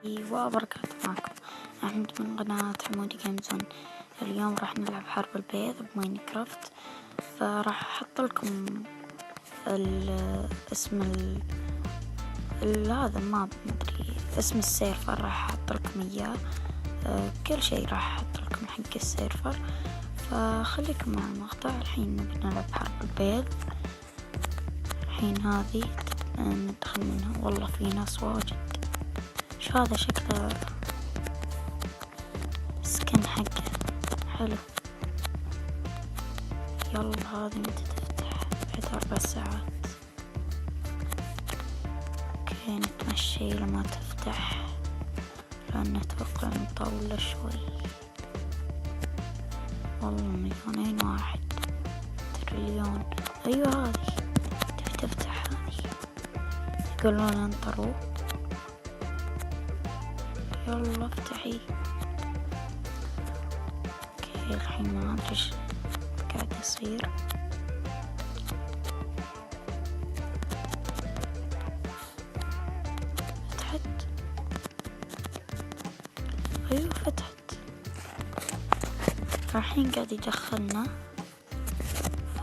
وبركاته. معكم أحمد من قناة حمودي جيمزون. اليوم راح نلعب حرب البيض بماينكرافت. فراح أحط لكم اسم هذا ما مدري اسم السيرفر، راح أحط لكم إياه. كل شيء راح أحط لكم حق السيرفر، فخليكم مع المقطع. الحين نبي نلعب حرب البيض. الحين هذه ندخل منها. والله في ناس واجد. شو هذا؟ شكله سكن حقه حلو. يلا هذه متى تفتح؟ بعد 4 ساعات. اوكي نتمشي لما تفتح، لأن أتوقع مطولة شوي. والله 201 تريليون. أيوة هذه تبي تفتح هذه، يقولون انطروا. يلا افتحي. اوكي الحين ما ادري ايش قاعد يصير. فتحت. ايوه فتحت. الحين قاعد يدخلنا.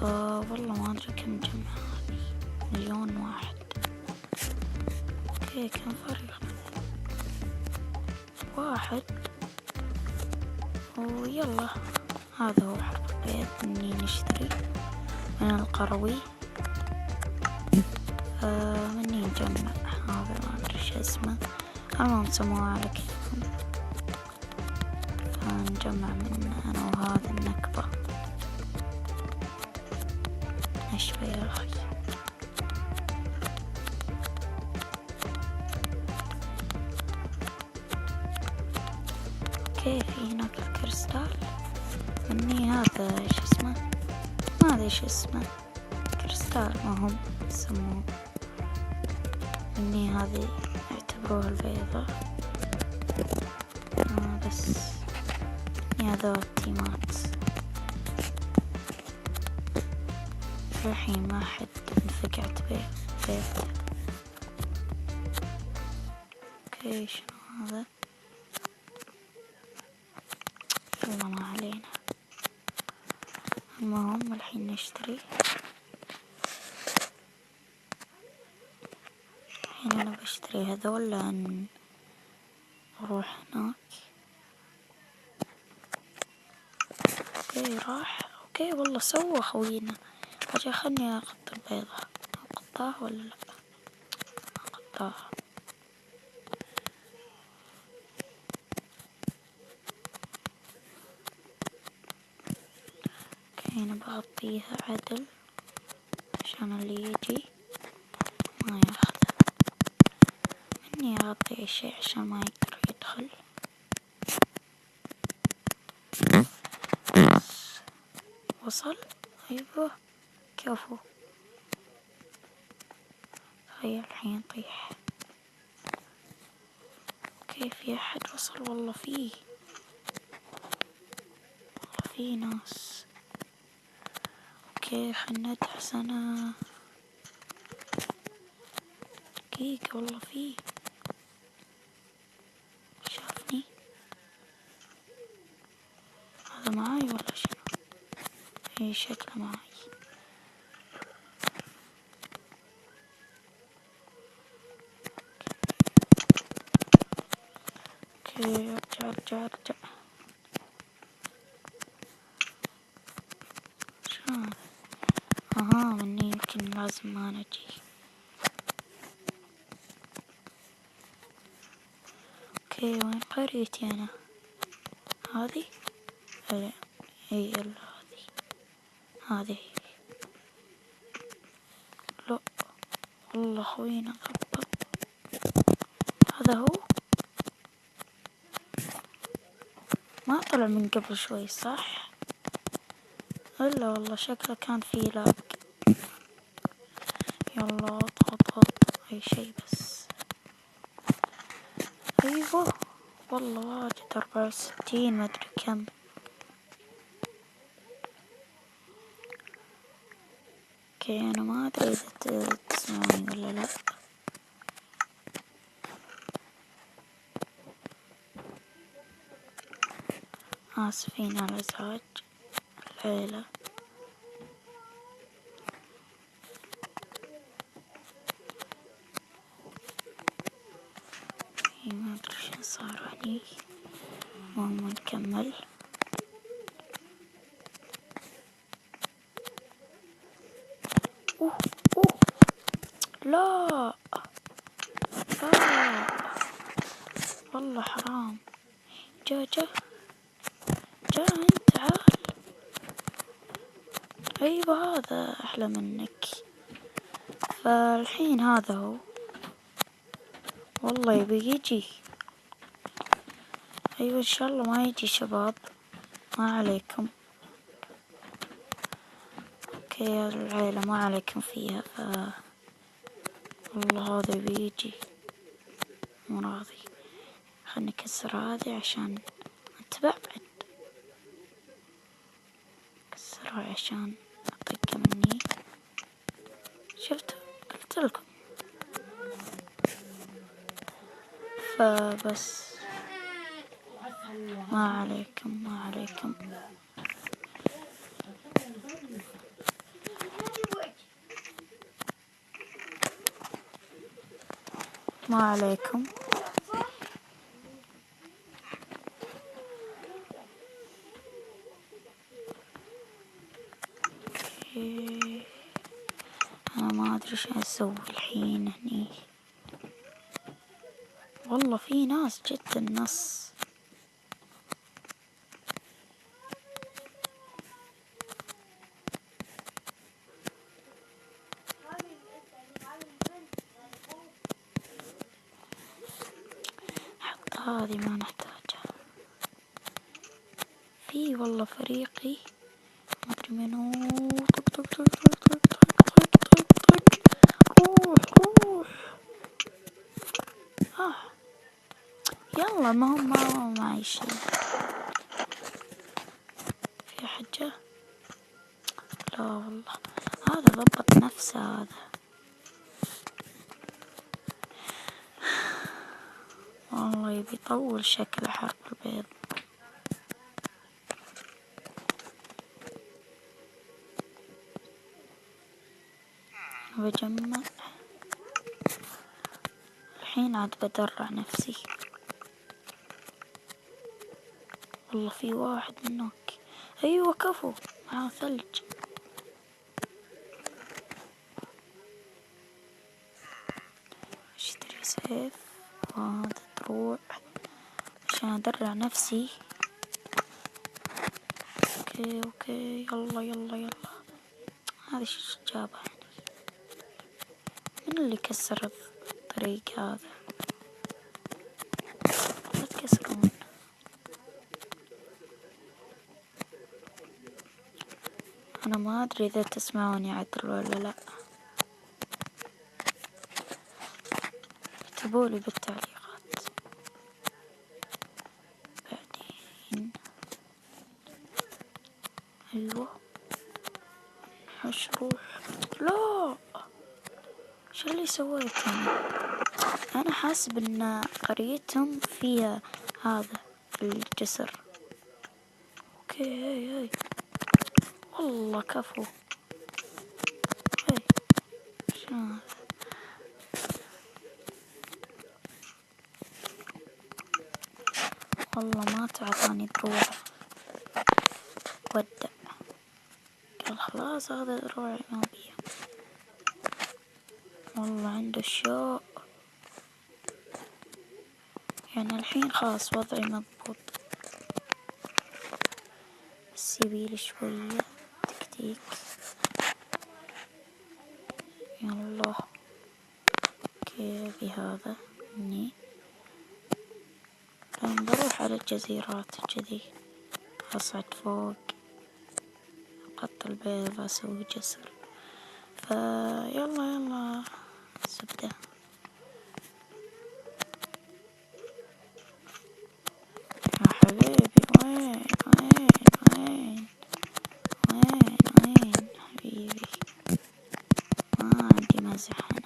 فوالله ما ادري كم جمع هذه. 1,000,001. اوكي كم فريق؟ 1. ويلا هذا هو حرب البيض. مني نشتري من القروي. مني نجمع هذا ما ادري ايش اسمه. المهم سموها على كيفهم. فنجمع من انا وهذا النكبة. نشوي يا اخي. اوكي في هناك الكريستال. مني هذا ايش اسمه؟ ما ادري ايش اسمه. كريستال ما هم يسموه. مني هذه يعتبروها البيضة. بس هذا التيمات. الحين ما حد انفقعت بيض. اوكي شنو هذا؟ والله ما علينا. المهم الحين نشتري. الحين انا بشتري هذول لان اروح هناك. اوكي راح. اوكي والله سوى خوينا. اجي خلني اقط البيضة. اقطاه ولا لا؟ اقطاه. اوكي انا بغطيها عدل عشان اللي يجي ما ياخذه. اني اغطي اي شيء عشان ما يقدر يدخل. وصل. ايوه كفو. تخيل الحين يطيح. اوكي في احد وصل. والله في ناس. اوكي خلنا ندعس. انا دقيقة. والله شافني. هذا معاي ولا شنو؟ اي شكله معاي. اوكي ارجع. شو مني يمكن لازم ما نجي. اوكي وين قريتي انا؟ هذه اي الا هذه. لا والله خوينا غبى. هذا هو. ما طلع من قبل شوي صح؟ الا والله شكله كان فيه لاج. يلا اضغط اي شيء بس. ايوه والله واجد 64 ما ادري كم. اوكي انا ما ادري اذا تسمعوني ولا لا. آسفين على الإزعاج العيلة. ما أدري شو صار هني، المهم نكمل. أوه أوه لا لا والله حرام. جا انت تعال. ايوه هذا احلى منك. فالحين هذا هو، والله يبي يجي. ايوه ان شاء الله ما يجي شباب، ما عليكم. اوكي يا العيلة ما عليكم فيها. والله هذا يبي يجي مو راضي. خلني نكسر هذه عشان انت بعد. كسرها عشان اطقه مني. شفتوا قلت لكم. فبس ما عليكم ما عليكم. ما عليكم. أنا ما أدري شو أسوي الحين هني. والله في ناس جت النص. حتى هذه ما نحتاجها. في والله فريقي ما أدري منو. طق طق طق طق طق طق طق طق. روح يلا. ما هم معي شي. في حاجة لا والله. هذا ضبط نفسه هذا. والله يبي يطول شكل حرب البيض. بجمع الحين عاد بدرع نفسي. والله في واحد منك. ايوه كفو معاه ثلج. اشتري سيف وهذا دروع عشان ادرع نفسي. اوكي يلا يلا يلا. هذا شو جابه يعني؟ من اللي كسر الطريق هذا؟ لا تكسرون. انا ما ادري اذا تسمعوني عدل ولا لا. اكتبولي بالتعليقات. بعدين ايوه حش روح. لا شو اللي سويت انا حاسب ان قريتهم فيها هذا الجسر. اوكي هاي والله كفو. هاي شو هذا؟ والله ما تعطاني دروع. ودع. قال خلاص هذا دروعي ما بيه. والله عنده شوق. يعني الحين خلاص وضعي مضبوط. بس يبيلي شوية تكتيك. يلا كيفي هذا مني. لما بروح على الجزيرات كذي أصعد فوق أقط البيض أسوي جسر. يلا زبدة. يا حبيبي وين حبيبي. ما عندي مزح أنا.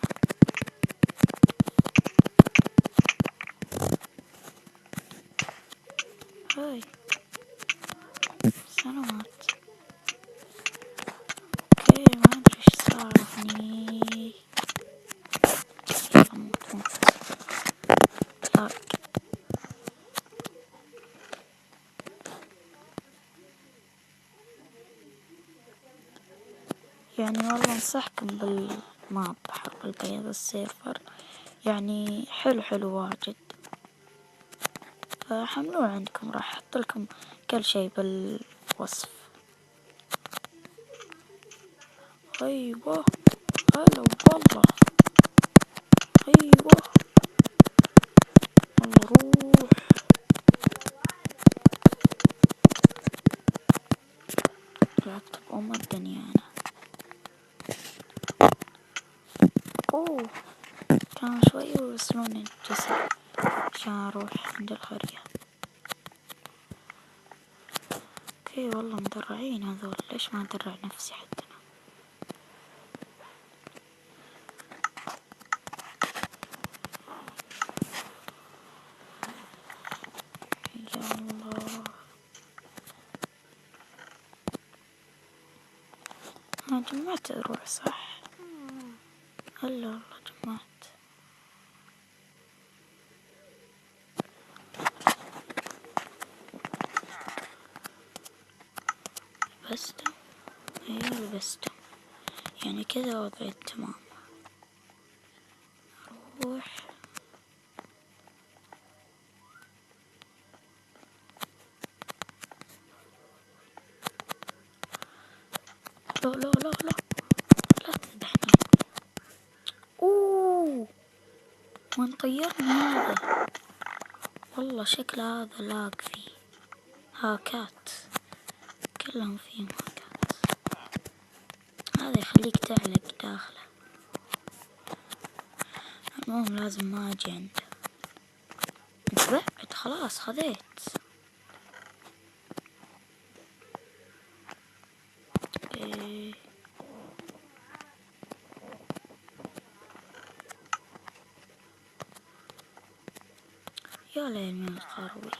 هاي أنا مات. اوكي ما ادري ايش صار هني. يلا موت موت. لاج. يعني والله انصحكم بالماب حق البيض السيرفر، يعني حلو واجد، فحملوه عندكم، راح احط لكم كل شي بالوصف. ايوه هلا والله، ايوه والله روح. لعبت بأم الدنيا انا. اوه كان شوي يوصلون الجسر عشان اروح عند القرية. اوكي والله مدرعين هذول، ليش ما ادرع نفسي حتى انا. يلا انا جمعت اروح صح. هلا والله جمعت. لبستم، ايوه لبستم، يعني كذا وضعي تمام. روح. لا لا لا لا لا تذبحني. اوه وين طيرني هذا، والله شكل هذا لاق فيه هاكات، كلهم فيهم هاكات. هذا يخليك تعلق داخله. المهم لازم ما اجي عنده. انت بعد خلاص خذيت. إيه. يا ليل من القروي.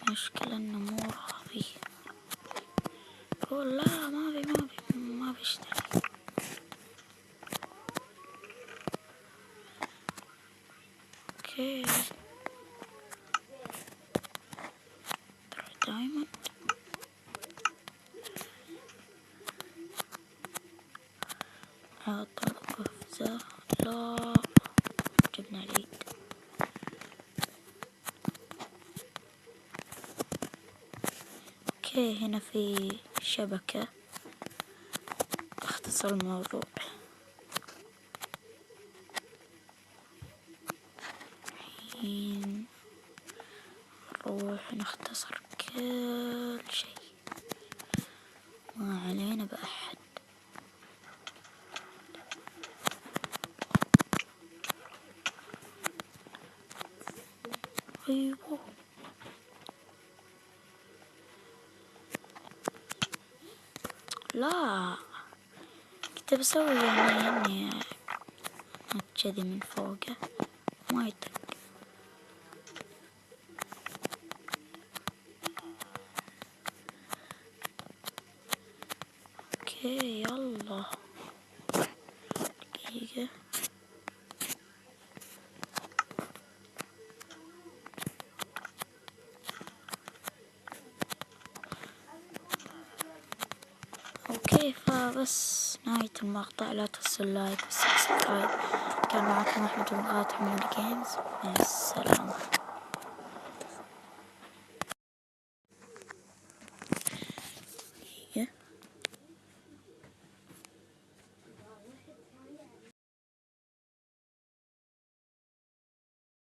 المشكلة انه مو راضي. قول لا ما بيشتري. اوكي دايما اعطى قفزة. لا جبنا العيد. اوكي هنا في شبكة، اختصر الموضوع. الحين نروح نختصر كل شي، ما علينا بأحد. ايوه لا كنت بسوي يعني اني كذي من فوقه ما يطق. اوكي يلا دقيقة. اوكي فبس نهاية المقطع، لا تنسوا اللايك والسبسكرايب. كان معكم احمد الغاط حمود جيمز، مع السلامة.